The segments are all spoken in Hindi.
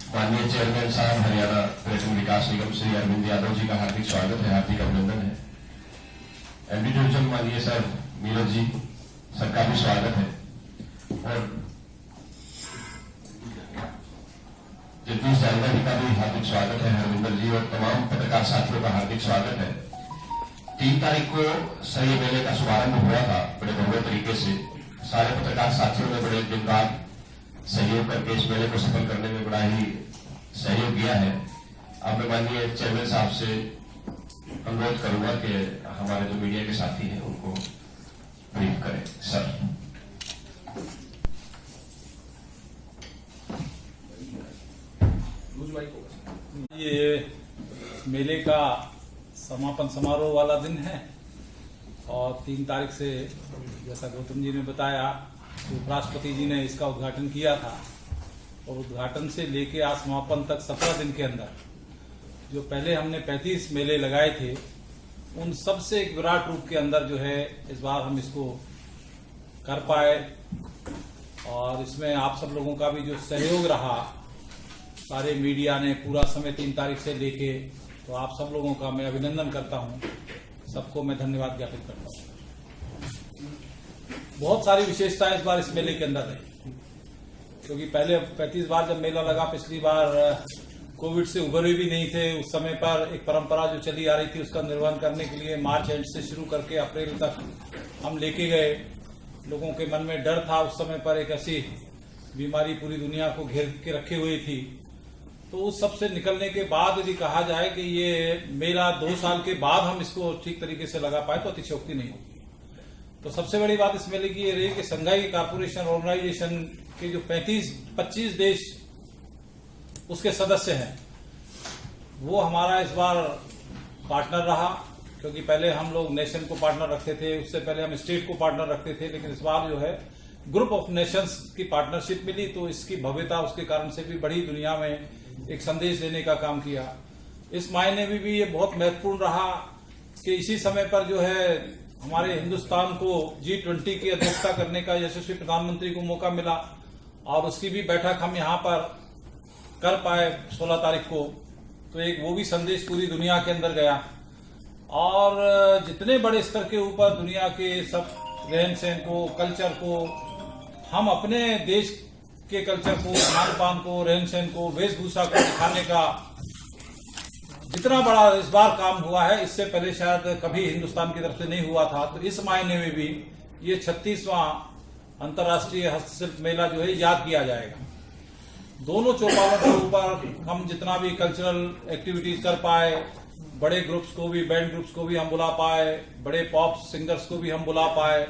माननीय चेयरमैन साहब हरियाणा पर्यटन विकास निगम श्री अरविंद यादव जी का हार्दिक स्वागत है, हार्दिक अभिनंदन है। एमडी डिवीजन माननीय सर नीरज जी सर का भी स्वागत है और जगदीश जानवर जी का भी हार्दिक स्वागत है, हरविंदर जी और तमाम पत्रकार साथियों का हार्दिक स्वागत है। 3 तारीख को सर ये मेले का शुभारंभ हुआ था बड़े भव्य तरीके से। सारे पत्रकार साथियों ने बड़े दिन रात सहयोग करके इस मेले को सफल करने में बड़ा ही सहयोग दिया है। अब मैं माननीय चेयरमैन साहब से अनुरोध करूंगा कि हमारे जो मीडिया के साथी हैं उनको ब्रीफ करें। सर ये मेले का समापन समारोह वाला दिन है और 3 तारीख से जैसा गौतम जी ने बताया उपराष्ट्रपति जी ने इसका उद्घाटन किया था और उद्घाटन से लेके आज समापन तक 17 दिन के अंदर जो पहले हमने 35 मेले लगाए थे उन सब से एक विराट रूप के अंदर जो है इस बार हम इसको कर पाए और इसमें आप सब लोगों का भी जो सहयोग रहा, सारे मीडिया ने पूरा समय 3 तारीख से लेके, तो आप सब लोगों का मैं अभिनंदन करता हूं, सबको मैं धन्यवाद ज्ञापित करता हूं। बहुत सारी विशेषताएं इस बार इस मेले के अंदर रही, क्योंकि पहले 35 बार जब मेला लगा, पिछली बार कोविड से उभरे भी नहीं थे। उस समय पर एक परंपरा जो चली आ रही थी उसका निर्वहन करने के लिए मार्च एंड से शुरू करके अप्रैल तक हम लेके गए। लोगों के मन में डर था, उस समय पर एक ऐसी बीमारी पूरी दुनिया को घेर के रखे हुई थी। तो उस सब से निकलने के बाद यदि कहा जाए कि ये मेला 2 साल के बाद हम इसको ठीक तरीके से लगा पाए तो अतिशयोक्ति नहीं होगी। तो सबसे बड़ी बात इस मेले की ये रही कि संघाई कॉर्पोरेशन ऑर्गेनाइजेशन के जो 25 देश उसके सदस्य हैं वो हमारा इस बार पार्टनर रहा, क्योंकि पहले हम लोग नेशन को पार्टनर रखते थे, उससे पहले हम स्टेट को पार्टनर रखते थे, लेकिन इस बार जो है ग्रुप ऑफ नेशंस की पार्टनरशिप मिली। तो इसकी भव्यता उसके कारण से भी बड़ी दुनिया में एक संदेश देने का काम किया। इस मायने में भी ये बहुत महत्वपूर्ण रहा कि इसी समय पर जो है हमारे हिंदुस्तान को G20 की अध्यक्षता करने का यशस्वी प्रधानमंत्री को मौका मिला और उसकी भी बैठक हम यहाँ पर कर पाए 16 तारीख को। तो एक वो भी संदेश पूरी दुनिया के अंदर गया और जितने बड़े स्तर के ऊपर दुनिया के सब रहन सहन को, कल्चर को, हम अपने देश के कल्चर को, खान पान को, रहन सहन को, वेशभूषा को दिखाने का जितना बड़ा इस बार काम हुआ है, इससे पहले शायद कभी हिंदुस्तान की तरफ से नहीं हुआ था। तो इस मायने में भी ये 36वां अंतर्राष्ट्रीय हस्तशिल्प मेला जो है याद किया जाएगा। दोनों चौपालों के ऊपर हम जितना भी कल्चरल एक्टिविटीज कर पाए, बड़े ग्रुप्स को भी, बैंड ग्रुप्स को भी हम बुला पाए, बड़े पॉप सिंगर्स को भी हम बुला पाए,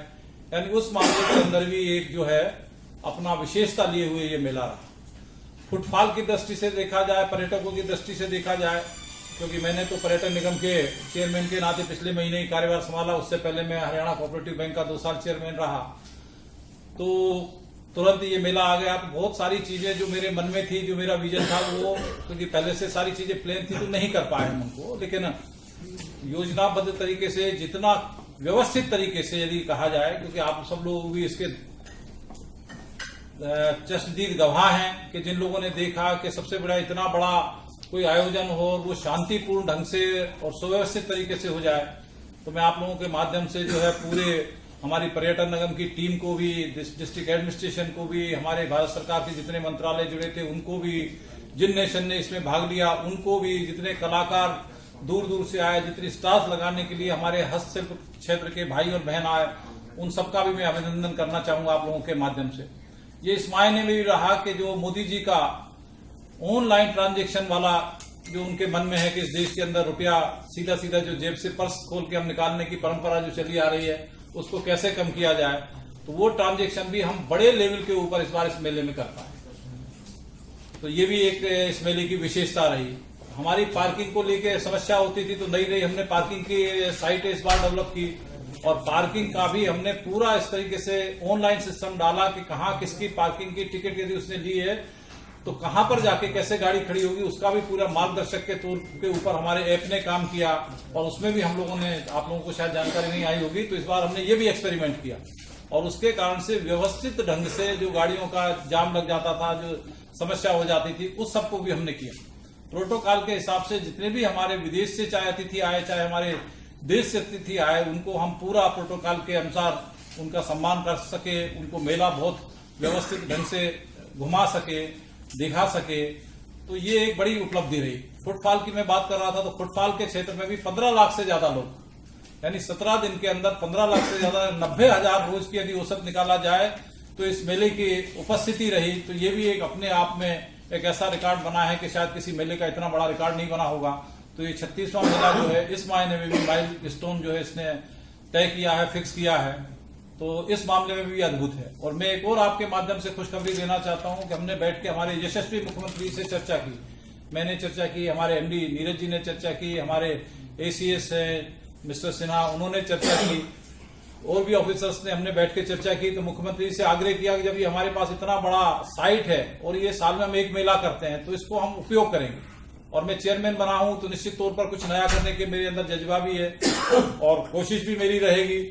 यानी उस मामले के अंदर भी एक जो है अपना विशेषता लिए हुए ये मेला रहा। फुटफॉल की दृष्टि से देखा जाए, पर्यटकों की दृष्टि से देखा जाए, क्योंकि मैंने तो पर्यटन निगम के चेयरमैन के नाते पिछले महीने ही कार्यभार संभाला, उससे पहले मैं हरियाणा कोऑपरेटिव बैंक का 2 साल चेयरमैन रहा। तो तुरंत ये मेला आ गया। तो बहुत सारी चीजें जो मेरे मन में थी, जो मेरा विजन था, वो क्योंकि पहले से सारी चीजें प्लान थी तो नहीं कर पाए हम उनको, लेकिन योजनाबद्ध तरीके से, जितना व्यवस्थित तरीके से यदि कहा जाए, क्योंकि आप सब लोग भी इसके चश्मदीद गवाह हैं कि जिन लोगों ने देखा कि सबसे बड़ा इतना बड़ा कोई आयोजन हो और वो शांतिपूर्ण ढंग से और सुव्यवस्थित तरीके से हो जाए। तो मैं आप लोगों के माध्यम से जो है पूरे हमारी पर्यटन निगम की टीम को भी, डिस्ट्रिक्ट एडमिनिस्ट्रेशन को भी, हमारे भारत सरकार के जितने मंत्रालय जुड़े थे उनको भी, जिन नेशन ने इसमें भाग लिया उनको भी, जितने कलाकार दूर दूर से आए, जितनी स्टाफ लगाने के लिए हमारे हस्तशिल्प क्षेत्र के भाई और बहन आए, उन सबका भी मैं अभिनंदन करना चाहूंगा आप लोगों के माध्यम से। ये इस मायने में भी रहा कि जो मोदी जी का ऑनलाइन ट्रांजैक्शन वाला जो उनके मन में है कि इस देश के अंदर रुपया सीधा सीधा जो जेब से पर्स खोल के हम निकालने की परंपरा जो चली आ रही है उसको कैसे कम किया जाए, तो वो ट्रांजैक्शन भी हम बड़े लेवल के ऊपर इस बार इस मेले में कर पाए। तो ये भी एक इस मेले की विशेषता रही। हमारी पार्किंग को लेके समस्या होती थी, तो नई हमने पार्किंग की साइट इस बार डेवलप की और पार्किंग का भी हमने पूरा इस तरीके से ऑनलाइन सिस्टम डाला कि कहाँ किसकी पार्किंग की टिकट यदि उसने ली है तो कहां पर जाके कैसे गाड़ी खड़ी होगी, उसका भी पूरा मार्गदर्शक के तौर के ऊपर हमारे ऐप ने काम किया और उसमें भी हम लोगों ने, आप लोगों को शायद जानकारी नहीं आई होगी, तो इस बार हमने ये भी एक्सपेरिमेंट किया और उसके कारण से व्यवस्थित ढंग से जो गाड़ियों का जाम लग जाता था, जो समस्या हो जाती थी, उस सबको भी हमने किया। प्रोटोकॉल के हिसाब से जितने भी हमारे विदेश से चाहे अतिथि आए, चाहे हमारे देश से अतिथि आए, उनको हम पूरा प्रोटोकॉल के अनुसार उनका सम्मान कर सके, उनको मेला बहुत व्यवस्थित ढंग से घुमा सके, दिखा सके। तो ये एक बड़ी उपलब्धि रही। फुटफॉल की मैं बात कर रहा था, तो फुटफॉल के क्षेत्र में भी 15 लाख से ज्यादा लोग, यानी 17 दिन के अंदर 15 लाख से ज्यादा 90,000 रोज की यदि औसत निकाला जाए तो इस मेले की उपस्थिति रही। तो ये भी एक अपने आप में एक ऐसा रिकॉर्ड बना है कि शायद किसी मेले का इतना बड़ा रिकॉर्ड नहीं बना होगा। तो ये 36वां मेला जो है, इस मायने में भी माइल स्टोन जो है इसने तय किया है, फिक्स किया है। तो इस मामले में भी अद्भुत है। और मैं एक और आपके माध्यम से खुशखबरी देना चाहता हूं कि हमने बैठ के हमारे यशस्वी मुख्यमंत्री से चर्चा की, मैंने चर्चा की, हमारे एमडी नीरज जी ने चर्चा की, हमारे एसीएस है मिस्टर सिन्हा, उन्होंने चर्चा की, और भी ऑफिसर्स ने, हमने बैठ के चर्चा की। तो मुख्यमंत्री से आग्रह किया कि जब ये हमारे पास इतना बड़ा साइट है और ये साल में हम एक मेला करते हैं तो इसको हम उपयोग करेंगे। और मैं चेयरमैन बना हूं तो निश्चित तौर पर कुछ नया करने के मेरे अंदर जज्बा भी है और कोशिश भी मेरी रहेगी।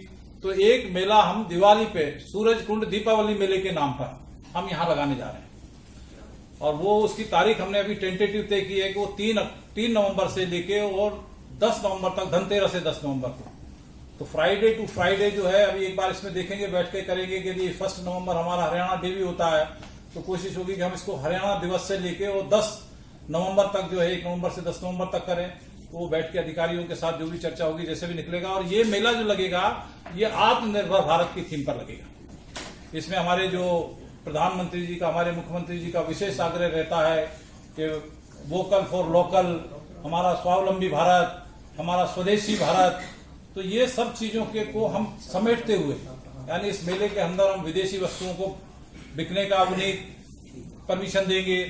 तो एक मेला हम दिवाली पे सूरज कुंड दीपावली मेले के नाम पर हम यहां लगाने जा रहे हैं। और वो उसकी तारीख हमने अभी टेंटेटिव तय की है कि वो 3 नवंबर से लेके और 10 नवंबर तक, धनतेरस से 10 नवंबर को। तो फ्राइडे टू फ्राइडे जो है, अभी एक बार इसमें देखेंगे, बैठ के करेंगे कि यदि 1 नवंबर हमारा हरियाणा डे भी होता है तो कोशिश होगी कि हम इसको हरियाणा दिवस से लेके और 10 नवंबर तक जो है, 1 नवंबर से 10 नवंबर तक करें। तो वो बैठ के अधिकारियों के साथ जो भी चर्चा होगी, जैसे भी निकलेगा। और ये मेला जो लगेगा, ये आत्मनिर्भर भारत की थीम पर लगेगा। इसमें हमारे जो प्रधानमंत्री जी का, हमारे मुख्यमंत्री जी का विशेष आग्रह रहता है कि वोकल फॉर लोकल, हमारा स्वावलंबी भारत, हमारा स्वदेशी भारत। तो ये सब चीजों के को हम समेटते हुए, यानी इस मेले के अंदर हम विदेशी वस्तुओं को बिकने का नहीं परमिशन देंगे।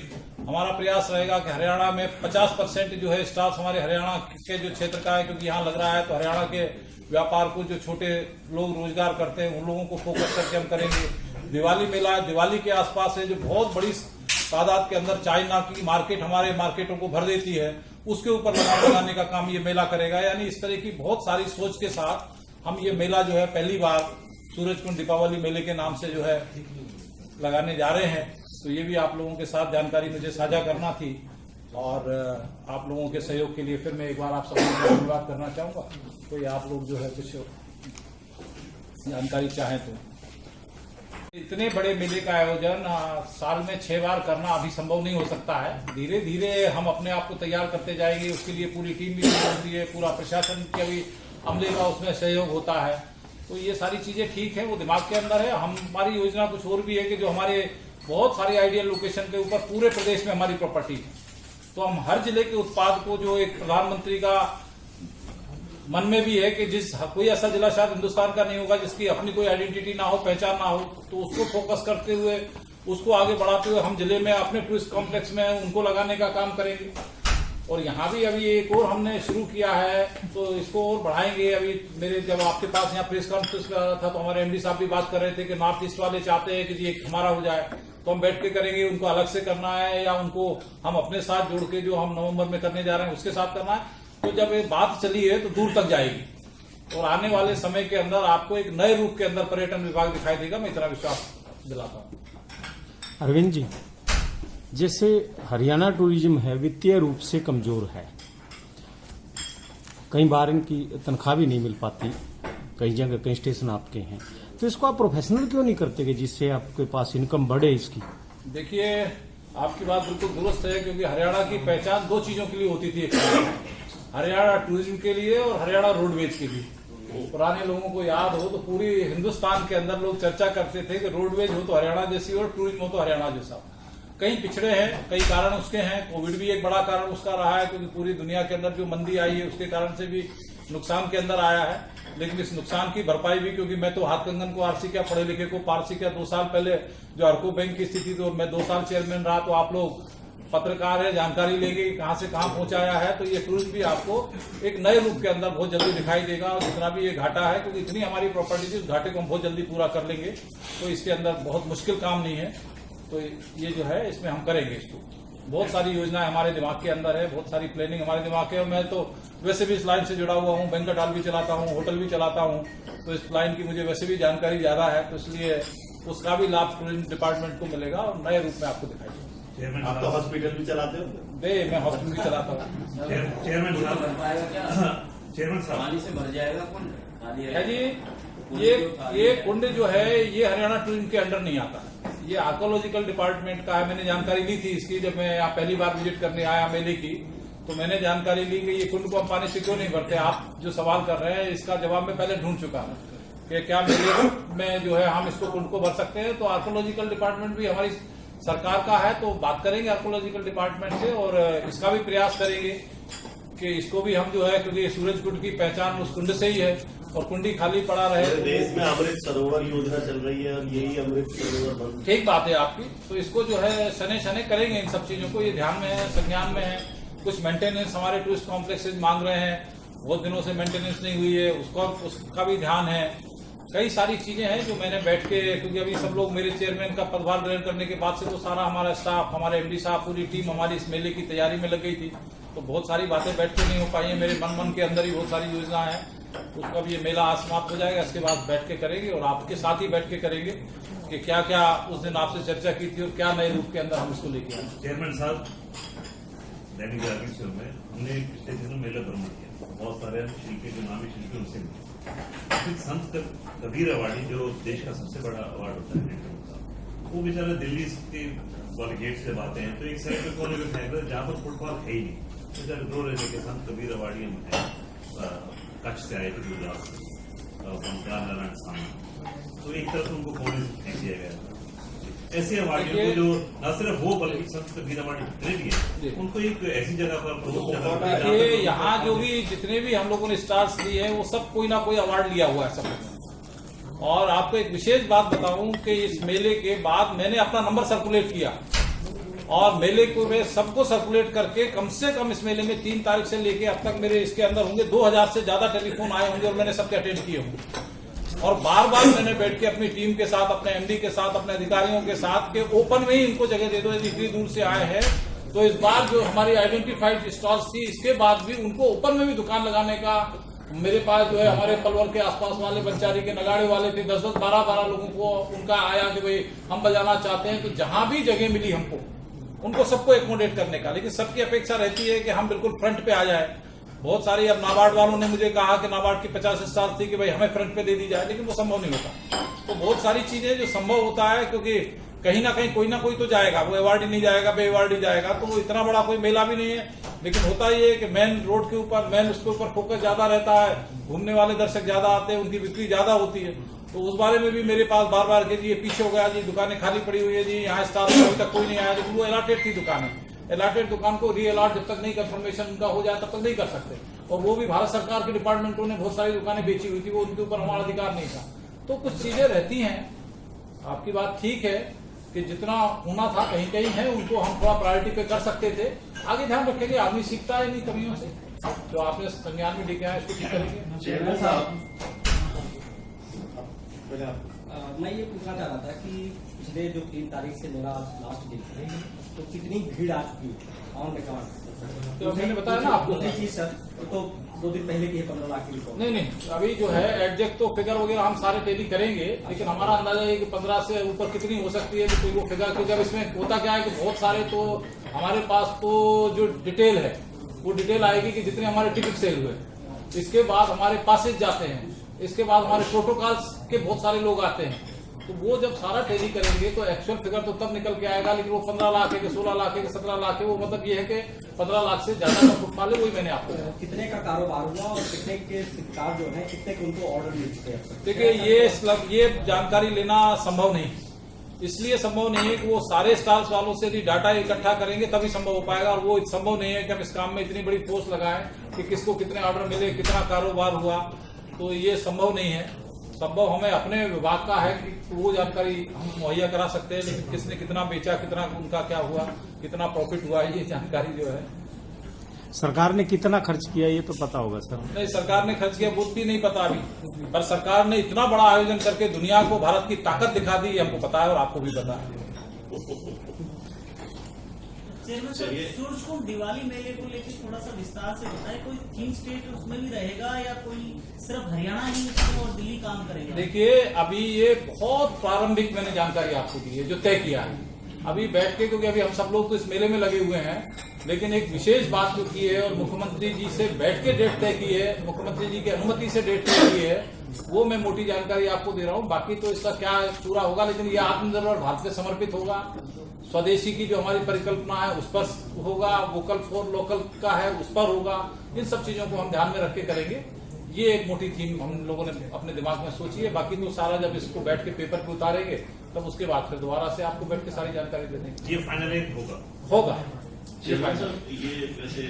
हमारा प्रयास रहेगा कि हरियाणा में 50% जो है स्टाफ हमारे हरियाणा के जो क्षेत्र का है, क्योंकि यहाँ लग रहा है, तो हरियाणा के व्यापार को, जो छोटे लोग रोजगार करते हैं, उन लोगों को फोकस करके हम करेंगे। दिवाली मेला है, दिवाली के आसपास है, जो बहुत बड़ी तादाद के अंदर चाइना की मार्केट हमारे मार्केटों को भर देती है, उसके ऊपर लगाने का काम ये मेला करेगा। यानी इस तरह की बहुत सारी सोच के साथ हम ये मेला जो है पहली बार सूरजकुंड दीपावली मेले के नाम से जो है लगाने जा रहे हैं। तो ये भी आप लोगों के साथ जानकारी मुझे साझा करना थी। और आप लोगों के सहयोग के लिए फिर मैं एक बार आप सबको धन्यवाद करना चाहूंगा। कोई आप लोग जो है कुछ जानकारी चाहें तो। इतने बड़े मेले का आयोजन साल में 6 बार करना अभी संभव नहीं हो सकता है। धीरे धीरे हम अपने आप को तैयार करते जाएंगे। उसके लिए पूरी टीम भी होती है, पूरा प्रशासन का भी अमले का उसमें सहयोग होता है। तो ये सारी चीजें ठीक है, वो दिमाग के अंदर है। हमारी योजना कुछ और भी है कि जो हमारे बहुत सारी आइडियल लोकेशन के ऊपर पूरे प्रदेश में हमारी प्रॉपर्टी है, तो हम हर जिले के उत्पाद को, जो एक प्रधानमंत्री का मन में भी है कि जिस कोई ऐसा जिला शायद हिंदुस्तान का नहीं होगा जिसकी अपनी कोई आइडेंटिटी ना हो, पहचान ना हो, तो उसको फोकस करते हुए, उसको आगे बढ़ाते हुए हम जिले में अपने टूरिस्ट कॉम्प्लेक्स में उनको लगाने का काम करेंगे। और यहाँ भी अभी एक और हमने शुरू किया है, तो इसको और बढ़ाएंगे। अभी मेरे जब आपके पास यहाँ प्रेस कॉन्फ्रेंस में आ रहा था, तो हमारे एमडी साहब भी बात कर रहे थे कि नॉर्थ ईस्ट वाले चाहते हैं कि जी एक हमारा हो जाए, तो हम बैठ के करेंगे। उनको अलग से करना है या उनको हम अपने साथ जोड़ के, जो हम नवंबर में करने जा रहे हैं, उसके साथ करना है। तो जब ये बात चली है तो दूर तक जाएगी और आने वाले समय के अंदर आपको एक नए रूप के अंदर पर्यटन विभाग दिखाई देगा। मैं इतना विश्वास दिलाता हूँ। अरविंद जी, जैसे हरियाणा टूरिज्म है, वित्तीय रूप से कमजोर है, कई बार इनकी तनख्वाह भी नहीं मिल पाती, कई जगह कई स्टेशन आपके हैं, तो इसको आप प्रोफेशनल क्यों नहीं करते कि जिससे आपके पास इनकम बढ़े इसकी? देखिए, आपकी बात बिल्कुल दुरुस्त है, क्योंकि हरियाणा की पहचान 2 चीजों के लिए होती थी, हरियाणा टूरिज्म के लिए और हरियाणा रोडवेज के लिए। पुराने लोगों को याद हो तो पूरी हिंदुस्तान के अंदर लोग चर्चा करते थे कि रोडवेज हो तो हरियाणा जैसी और टूरिज्म हो तो हरियाणा जैसा। कई पिछड़े हैं, कई कारण उसके हैं। कोविड भी एक बड़ा कारण उसका रहा है, क्योंकि पूरी दुनिया के अंदर जो मंदी आई है उसके कारण से भी नुकसान के अंदर आया है। लेकिन इस नुकसान की भरपाई भी, क्योंकि मैं तो हाथ कंगन को आरसी क्या, पढ़े लिखे को पारसी क्या, 2 साल पहले जो हरको बैंक की स्थिति थी, मैं 2 साल चेयरमैन रहा, तो आप लोग पत्रकार है, जानकारी लेंगे कहां से कहां पहुंचाया है। तो ये टूरिज्म भी आपको एक नए रूप के अंदर बहुत जल्दी दिखाई देगा। और जितना भी ये घाटा है, क्योंकि इतनी हमारी प्रॉपर्टी थी, उस घाटे को हम बहुत जल्दी पूरा कर लेंगे। तो इसके अंदर बहुत मुश्किल काम नहीं है। तो ये जो है इसमें हम करेंगे इसको। बहुत सारी योजनाएं हमारे दिमाग के अंदर है, बहुत सारी प्लानिंग हमारे दिमाग है। और मैं तो वैसे भी इस लाइन से जुड़ा हुआ हूँ, बैंक्वेट हॉल भी चलाता हूँ, होटल भी चलाता हूँ, तो इस लाइन की मुझे वैसे भी जानकारी ज्यादा है। तो इसलिए उसका भी लाभ टूरिज्म डिपार्टमेंट को मिलेगा और नए रूप में आपको दिखाई देगा। आप तो हॉस्पिटल भी चलाते हो? मैं हॉस्पिटल भी चलाता हूँ। चेयरमैन साहब पानी से भर जाएगा कुंड खाली है जी। ये कुंड जो है ये हरियाणा टूरिज्म के अंडर नहीं आता, ये आर्कोलॉजिकल डिपार्टमेंट का है। मैंने जानकारी ली थी इसकी, जब मैं यहाँ पहली बार विजिट करने आया मेले की, तो मैंने जानकारी ली कि ये कुंड को हम पानी से क्यों नहीं भरते। आप जो सवाल कर रहे हैं इसका जवाब मैं पहले ढूंढ चुका हूँ कि क्या मेले में जो है हम इसको कुंड को भर सकते हैं। तो आर्कोलॉजिकल डिपार्टमेंट भी हमारी सरकार का है, तो बात करेंगे आर्कोलॉजिकल डिपार्टमेंट से और इसका भी प्रयास करेंगे कि इसको भी हम जो है, क्योंकि सूरज कुंड की पहचान उस कुंड से ही है और कुंडी खाली पड़ा रहे। पूरे देश में अमृत सरोवर योजना चल रही है और यही अमृत सरोवर बन। ठीक बात है आपकी। तो इसको जो है शने शने करेंगे इन सब चीजों को, ये ध्यान में है, संज्ञान में है। कुछ मेंटेनेंस हमारे टूरिस्ट कॉम्प्लेक्सेज मांग रहे हैं, बहुत दिनों से मेंटेनेंस नहीं हुई है, उसका भी ध्यान है। कई सारी चीजें हैं जो मैंने बैठ के, क्योंकि अभी सब लोग मेरे चेयरमैन का पदभार ग्रहण करने के बाद से तो सारा हमारा स्टाफ, हमारे एमडी साहब, पूरी टीम हमारी इस मेले की तैयारी में लग गई थी। तो बहुत सारी बातें बैठ के नहीं हो पाई है, मेरे मन के अंदर ही बहुत सारी योजना है। उसका भी ये मेला आज समाप्त हो जाएगा, इसके बाद बैठ के करेंगे और आपके साथ ही बैठ के करेंगे कि क्या क्या उस दिन आपसे चर्चा की थी और क्या नए रूप के अंदर हम इसको लेके आए। चेयरमैन साहब, दैनिक जागरण शो में हमने पिछले दिनों मेला भ्रमण किया, बहुत सारे शिल्पी जो नामी शिल्पी उनसे मिले। फिर संत कबीर अवार्डी जो देश का सबसे बड़ा अवार्ड होता है, वो बेचारा दिल्ली के वाले गेट से आते हैं, तो एक साइड पे कोने में फेंक रहे जहाँ पर फुटबॉल है ही नहीं, बेचारे रो रहे थे कि संत कबीर अवार्डी हम हैं, कच्छ से आए थे गुजरात से, नारायण सामने, तो एक तरफ उनको कोने से फेंक दिया गया। ऐसे अवार्डियों को जो न सिर्फ वो बल्कि संत कबीर अवार्ड जितने भी हैं, उनको एक ऐसी जगह पर प्रमुख जगह पर, देखिए यहाँ जो भी जितने भी हम लोगों ने स्टार्स दिए हैं वो सब कोई ना कोई अवार्ड लिया हुआ है सब। और आपको एक विशेष बात बताऊं कि इस मेले के बाद मैंने अपना नंबर सर्कुलेट किया और मेले को मैं सबको सर्कुलेट करके कम से कम इस मेले में 3 तारीख से लेके अब तक मेरे इसके अंदर होंगे 2000 से ज्यादा टेलीफोन आए होंगे और मैंने सबके अटेंड किए होंगे। और बार बार मैंने बैठ के अपनी टीम के साथ, अपने एमडी के साथ, अपने अधिकारियों के साथ के ओपन में ही इनको जगह दे दो, यदि इतनी दूर से आए हैं तो इस बार जो हमारी आइडेंटिफाइड स्टॉल्स थी इसके बाद भी उनको ओपन में भी दुकान लगाने का मेरे पास जो है, हमारे पलवल के आसपास वाले बंचारी के नगाड़े वाले थे, 10-10, 12-12 लोगों को उनका आया कि भाई हम बजाना चाहते हैं। तो जहां भी जगह मिली हमको उनको सबको एकोमोडेट करने का, लेकिन सबकी अपेक्षा रहती है कि हम बिल्कुल फ्रंट पे आ जाए। बहुत सारी अब नाबार्ड वालों ने मुझे कहा कि नाबार्ड की 50 स्टार थी कि भाई हमें फ्रंट पे दे दी जाए, लेकिन वो संभव नहीं होता। तो बहुत सारी चीजें जो संभव होता है, क्योंकि कहीं ना कोई तो जाएगा, वो अवार्ड ही नहीं जाएगा, बे अवार्ड ही जाएगा। तो इतना बड़ा कोई मेला भी नहीं है, लेकिन होता ये है कि मेन रोड के ऊपर, मेन उसके ऊपर फोकस ज्यादा रहता है, घूमने वाले दर्शक ज्यादा आते हैं, उनकी बिक्री ज्यादा होती है। तो उस बारे में भी मेरे पास बार बार के जी ये पीछे हो गया जी, दुकानें खाली पड़ी हुई है जी, यहाँ स्टार अभी तक कोई नहीं आया, लेकिन वो अलॉटेड थी दुकान है। अलॉटेड दुकान को री अलॉट जब तक नहीं कंफर्मेशन उनका हो जाए तब तक नहीं कर सकते। और वो भी भारत सरकार के डिपार्टमेंटों ने बहुत सारी दुकानें बेची हुई थी, वो उनके ऊपर हमारा अधिकार नहीं था। तो कुछ चीजें रहती हैं, आपकी बात ठीक है कि जितना होना था कहीं कहीं है, उनको हम थोड़ा प्रायोरिटी पे कर सकते थे। आगे ध्यान रखेंगे, आदमी सीखता है नहीं कमियों से, जो आपने संज्ञान में लेके आए इसको ठीक करेंगे। चेयरमैन साहब, मैं ये पूछना चाह रहा था कि पिछले जो 3 तारीख से मेरा लास्ट डे है, तो कितनी भीड़ आ चुकी है ऑन रिकॉर्ड? तो मैंने बताया ना आपको। दूसरी चीज सर, तो 2 दिन पहले की 15 लाख की रिपोर्ट। नहीं, अभी जो है एग्जैक्ट तो फिगर वगैरह हम सारे टेली करेंगे, लेकिन हमारा अंदाजा है कि 15 से ऊपर कितनी हो सकती है कोई वो फिगर। क्योंकि अब इसमें होता क्या है कि बहुत सारे, तो हमारे पास तो जो डिटेल है वो डिटेल आएगी कि जितने हमारे टिकट सेल हुए, इसके बाद हमारे पासेज जाते हैं, इसके बाद हमारे प्रोटोकॉल्स के बहुत सारे लोग आते हैं। तो वो जब सारा टैली करेंगे तो एक्चुअल फिगर तो तब निकल के आएगा, लेकिन वो 15 लाख है कि 16 लाख है कि 17 लाख है, वो मतलब ये है कि 15 लाख से ज्यादा का फुटफॉल है, वही मैंने आपको बताया। कितने का कारोबार हुआ और कितने के शिकार जो है, कितने के उनको ऑर्डर मिल चुके हैं? देखिए ये जानकारी लेना संभव नहीं, इसलिए संभव नहीं है कि वो सारे स्टार्स वालों से यदि डाटा इकट्ठा करेंगे तभी संभव हो पाएगा। और वो संभव नहीं है कि हम इस काम में इतनी बड़ी फोर्स लगाएं कि किसको कितने ऑर्डर मिले, कितना कारोबार हुआ, तो ये संभव नहीं है। संभव हमें अपने विभाग का है कि वो जानकारी हम मुहैया करा सकते हैं, लेकिन किसने कितना बेचा, कितना उनका क्या हुआ, कितना प्रॉफिट हुआ, ये जानकारी जो है सरकार ने कितना खर्च किया ये तो पता होगा सर। नहीं, सरकार ने खर्च किया वो भी नहीं पता अभी, पर सरकार ने इतना बड़ा आयोजन करके दुनिया को भारत की ताकत दिखा दी, ये हमको पता है और आपको भी पता है। सूरजकुंड दिवाली मेले को लेकर थोड़ा सा विस्तार से बताएं, कोई थीम स्टेट उसमें भी रहेगा या कोई सिर्फ हरियाणा ही उसमें और दिल्ली काम करेगा? देखिए अभी ये बहुत प्रारंभिक मैंने जानकारी आपको दी है जो तय किया है। अभी बैठ के, क्योंकि अभी हम सब लोग तो इस मेले में लगे हुए हैं, लेकिन एक विशेष बात जो की है और मुख्यमंत्री जी से बैठ के डेट तय की है, मुख्यमंत्री जी की अनुमति से डेट तय की है, वो मैं मोटी जानकारी आपको दे रहा हूँ। बाकी तो इसका क्या पूरा होगा, लेकिन ये आत्मनिर्भर भारत पे समर्पित होगा। स्वदेशी की जो हमारी परिकल्पना है उस पर होगा, वोकल फॉर लोकल का है उस पर होगा। इन सब चीजों को हम ध्यान में रख के करेंगे। ये एक मोटी थीम हम लोगों ने अपने दिमाग में सोची है। बाकी तो सारा जब इसको बैठ के पेपर पे उतारेंगे तब उसके बाद फिर दोबारा से आपको बैठ के सारी जानकारी दे देंगे। ये फाइनलाइज होगा चेयरमैन साहब, ये वैसे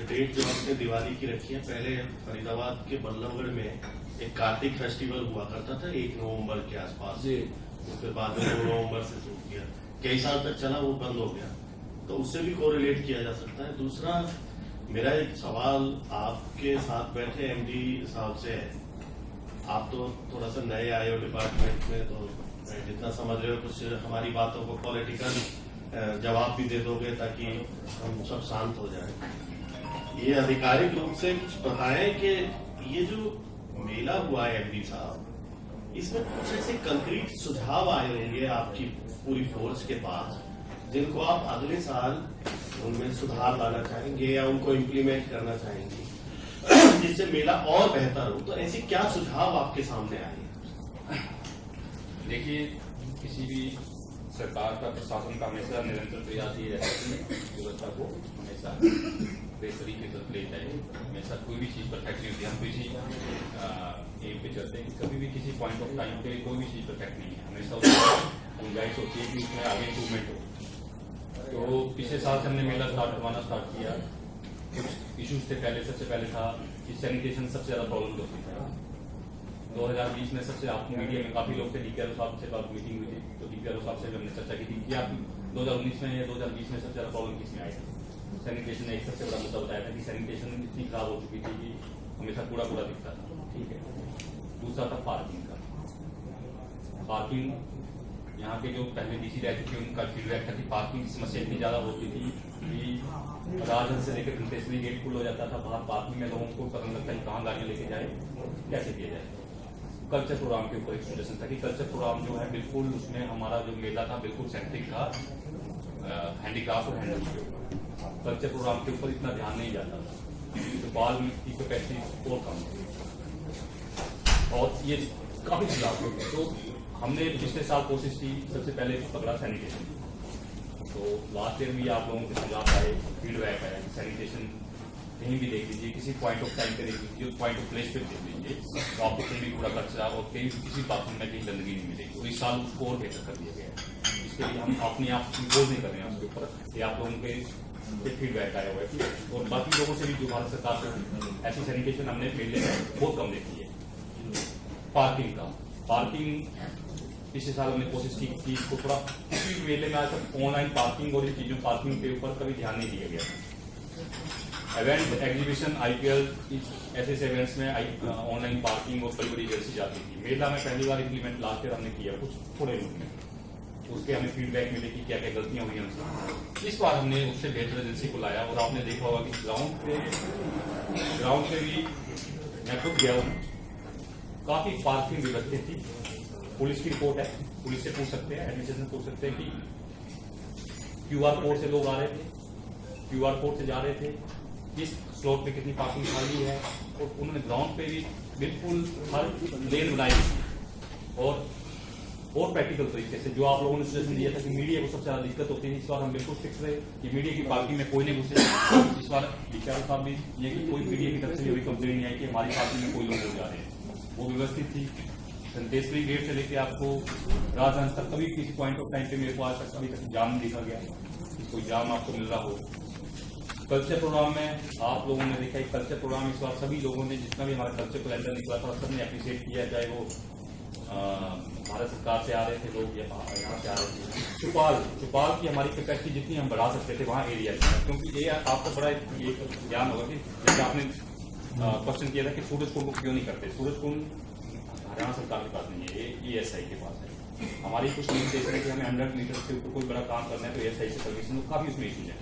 डेट जो आपने दिवाली की रखी है, पहले फरीदाबाद के बल्लभगढ़ में एक कार्तिक फेस्टिवल हुआ करता था 1 नवंबर के आसपास जी, उसके बाद में 2 नवंबर से शुरू किया, कई साल तक चला, वो बंद हो गया, तो उससे भी कोरिलेट किया जा सकता है। दूसरा मेरा एक सवाल आपके साथ बैठे एमडी साहब से है। आप तो थोड़ा सा नए आए हो डिपार्टमेंट में, तो जितना समझ रहे हो कुछ हमारी बातों को पॉलिटिकल जवाब भी दे दोगे ताकि हम सब शांत हो जाए। ये आधिकारिक रूप से कुछ बताएं कि ये जो मेला हुआ है एमडी साहब, इसमें कुछ ऐसे कंक्रीट सुझाव आए होंगे आपकी पूरी फोर्स के पास जिनको आप अगले साल उनमें सुधार लाना चाहेंगे या उनको इम्प्लीमेंट करना चाहेंगे जिससे मेला और बेहतर हो। तो ऐसी क्या सुझाव आपके सामने आए? देखिए, किसी भी सरकार का, प्रशासन का हमेशा निरंतर प्रयास ये रहता है कि व्यवस्था को हमेशा बेहतरी की तरफ ले जाए। हमेशा कोई भी चीज परफेक्ट नहीं होती। हम किसी एम पे चलते हैं, कभी भी किसी पॉइंट ऑफ टाइम पे कोई भी चीज परफेक्ट नहीं है। हमेशा उसकी गुंजाइश होती है कि उसमें आगे इम्प्रूवमेंट हो। तो पिछले साल से हमने मेला स्टार्ट किया। कुछ इश्यूज से पहले, सबसे पहले था कि सैनिटेशन सबसे ज्यादा प्रॉब्लम होती है। 2020 में सबसे आप मीडिया में काफी लोग थे, डीपीआर साहब से बात मीटिंग हुई थी, तो डीपीआर साहब से हमने चर्चा की थी कि आप 2019 में या 2020 में सबसे ज्यादा प्रॉब्लम किसमें आई थी। सैनिटेशन ने एक सबसे बड़ा मुद्दा बताया था कि सैनिटेशन इतनी खराब हो चुकी थी कि हमेशा कूड़ा दिखता था। ठीक है। दूसरा था पार्किंग का। पार्किंग यहाँ के जो पहले डीसी रह चुके उनका फीडबैक था कि पार्किंग की समस्या इतनी ज्यादा होती थी कि राजन से लेकर कंटेसरी गेट फुल हो जाता था। बाहर पार्किंग में लोगों को पता लगता है कहाँ गाड़ियां लेके जाए, कैसे किया जाए। कल्चर प्रोग्राम के ऊपर एक सजेशन था कि कल्चर प्रोग्राम जो है बिल्कुल उसमें हमारा जो मेला था बिल्कुल सेंट्रिक था हैंडीक्राफ्ट और हैंडलूम के ऊपर। कल्चर प्रोग्राम के ऊपर इतना ध्यान नहीं जाता था, तो बाल की कैपेसिटी और कम और ये काफी सुधार हुए। तो हमने पिछले साल कोशिश की, सबसे पहले पकड़ा सैनिटेशन। तो लास्ट ईयर भी आप लोगों के सुझाव आए, फीडबैक आया कि सैनिटेशन कहीं भी देख लीजिए, किसी पॉइंट ऑफ टाइम पे देख लीजिए, पॉइंट ऑफ प्लेस पे देख लीजिए, तो आपको कहीं भी कूड़ा कचरा और कहीं किसी बाथरूम में कहीं गंदगी नहीं मिलेगी। और इस साल उसको और बेहतर कर दिया गया है। इसके लिए हम अपने आप इम्पोज नहीं कर रहे हैं उसके ऊपर, ये आप लोगों के फीडबैक आया हुआ है। और बाकी लोगों से भी जो भारत सरकार से ऐसी सैनिटेशन हमने मेले में बहुत कम देखी है। पार्किंग पिछले साल हमने कोशिश की कि इसको थोड़ा, किसी मेले में आज तक ऑनलाइन पार्किंग और इन चीजों पार्किंग के ऊपर कभी ध्यान नहीं दिया गया। इवेंट, एग्जीबिशन, आईपीएल, ऐसे इवेंट्स में ऑनलाइन पार्किंग और बड़ी बड़ी एजेंसी जाती थी। मेला में पहली बार इम्प्लीमेंट लास्ट ईयर हमने किया, कुछ थोड़े रूप में। उसके हमें फीडबैक मिले कि क्या क्या गलतियां हुई हमसे। इस बार हमने उससे बेहतर एजेंसी को लाया और आपने देखा होगा कि ग्राउंड पे भी मैं खुद गया हूँ, काफी पार्किंग व्यवस्थित थी। पुलिस की रिपोर्ट है, पुलिस से पूछ सकते हैं, एडमिनिस्ट्रेशन से पूछ सकते हैं कि क्यूआर कोड से लोग आ रहे थे, क्यूआर कोड से जा रहे थे, किस स्लॉट पे कितनी पार्किंग खाली है। और उन्होंने ग्राउंड पे भी बिल्कुल हर लेन बनाई और प्रैक्टिकल तरीके से, जो आप लोगों ने सजेशन दिया था कि मीडिया को सबसे ज्यादा दिक्कत होती है, इस बार हम बिल्कुल फिक्स रहे कि मीडिया की पार्किंग में कोई नहीं घुसे। इस बार डीपीआर साहब भी ये कि कोई मीडिया की तरफ से भी कंप्लेन नहीं आई कि हमारी पार्किंग में कोई लोग हो जा रहे हैं, वो व्यवस्थित थी। संतेश्वरी गेट से लेकर आपको राजहंस तक कभी किसी पॉइंट ऑफ टाइम पे मेरे को आज तक कभी तक जाम नहीं देखा गया कि कोई जाम आपको मिल रहा हो। कल्चर प्रोग्राम में आप लोगों ने देखा, कल्चर प्रोग्राम इस बार सभी लोगों ने, जितना भी हमारा कल्चर कैलेंडर निकला था, सबने अप्रिशिएट किया, चाहे वो भारत सरकार से आ रहे थे लोग या यहाँ से आ रहे थे। चुपाल की हमारी कैपेसिटी जितनी हम बढ़ा सकते थे वहाँ एरिया की, क्योंकि ये आपको बड़ा एक ज्ञान होगा कि जैसे आपने क्वेश्चन किया था कि सूरज कुंड को क्यों नहीं करते। सूरज कुंड हरियाणा सरकार के पास नहीं है, ये एएसआई के पास है। हमारी कुछ लिमिटेशन है कि हमें 100 मीटर से ऊपर कोई बड़ा काम करना है तो एएसआई से परमिशन, काफी उसमें इशू है।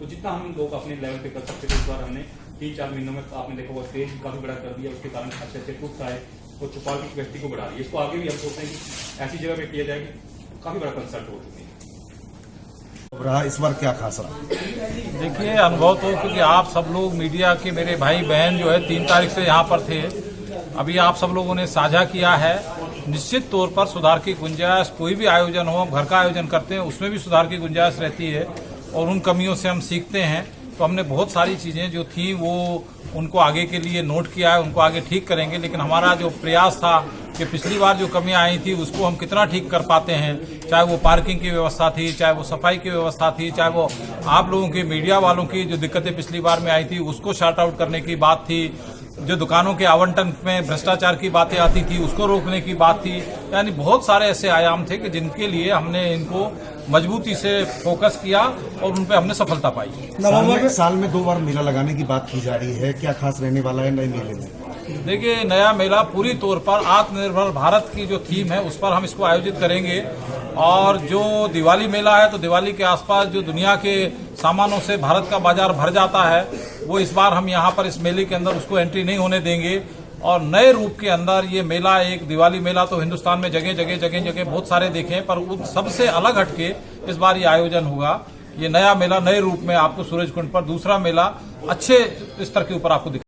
तो जितना हम लोग अपने लेवल पे कर सकते थे, इस बार हमने 3-4 महीनों में आपने देखा वो स्टेज काफी बड़ा कर दिया, उसके कारण अच्छे अच्छे ट्रुप्स आए और चौपाल की कैपेसिटी को बढ़ा रही है। इसको आगे भी हम सोचते हैं कि ऐसी जगह पे किया जाए कि काफी बड़ा कंसल्ट हो चुकी है। रहा इस बार क्या खास रहा? देखिए, अनुभव तो क्योंकि आप सब लोग मीडिया के मेरे भाई बहन जो है 3 तारीख से यहाँ पर थे, अभी आप सब लोगों ने साझा किया है। निश्चित तौर पर सुधार की गुंजाइश, कोई भी आयोजन हो, हम घर का आयोजन करते हैं उसमें भी सुधार की गुंजाइश रहती है और उन कमियों से हम सीखते हैं। तो हमने बहुत सारी चीजें जो थी वो उनको आगे के लिए नोट किया है, उनको आगे ठीक करेंगे। लेकिन हमारा जो प्रयास था कि पिछली बार जो कमियां आई थी उसको हम कितना ठीक कर पाते हैं, चाहे वो पार्किंग की व्यवस्था थी, चाहे वो सफाई की व्यवस्था थी, चाहे वो आप लोगों की मीडिया वालों की जो दिक्कतें पिछली बार में आई थी उसको शॉर्ट आउट करने की बात थी, जो दुकानों के आवंटन में भ्रष्टाचार की बातें आती थी उसको रोकने की बात थी। यानी बहुत सारे ऐसे आयाम थे कि जिनके लिए हमने इनको मजबूती से फोकस किया और उन पे हमने सफलता पाई। साल में 2 बार मेला लगाने की बात की जा रही है, क्या खास रहने वाला है नए मेले में? देखिए, नया मेला पूरी तौर पर आत्मनिर्भर भारत की जो थीम है उस पर हम इसको आयोजित करेंगे। और जो दिवाली मेला है तो दिवाली के आसपास जो दुनिया के सामानों से भारत का बाजार भर जाता है, वो इस बार हम यहाँ पर इस मेले के अंदर उसको एंट्री नहीं होने देंगे। और नए रूप के अंदर ये मेला, एक दिवाली मेला तो हिंदुस्तान में जगह जगह बहुत सारे देखे हैं, पर उन सबसे अलग हटके इस बार ये आयोजन होगा। ये नया मेला नए रूप में आपको सूरजकुंड पर दूसरा मेला अच्छे स्तर के ऊपर आपको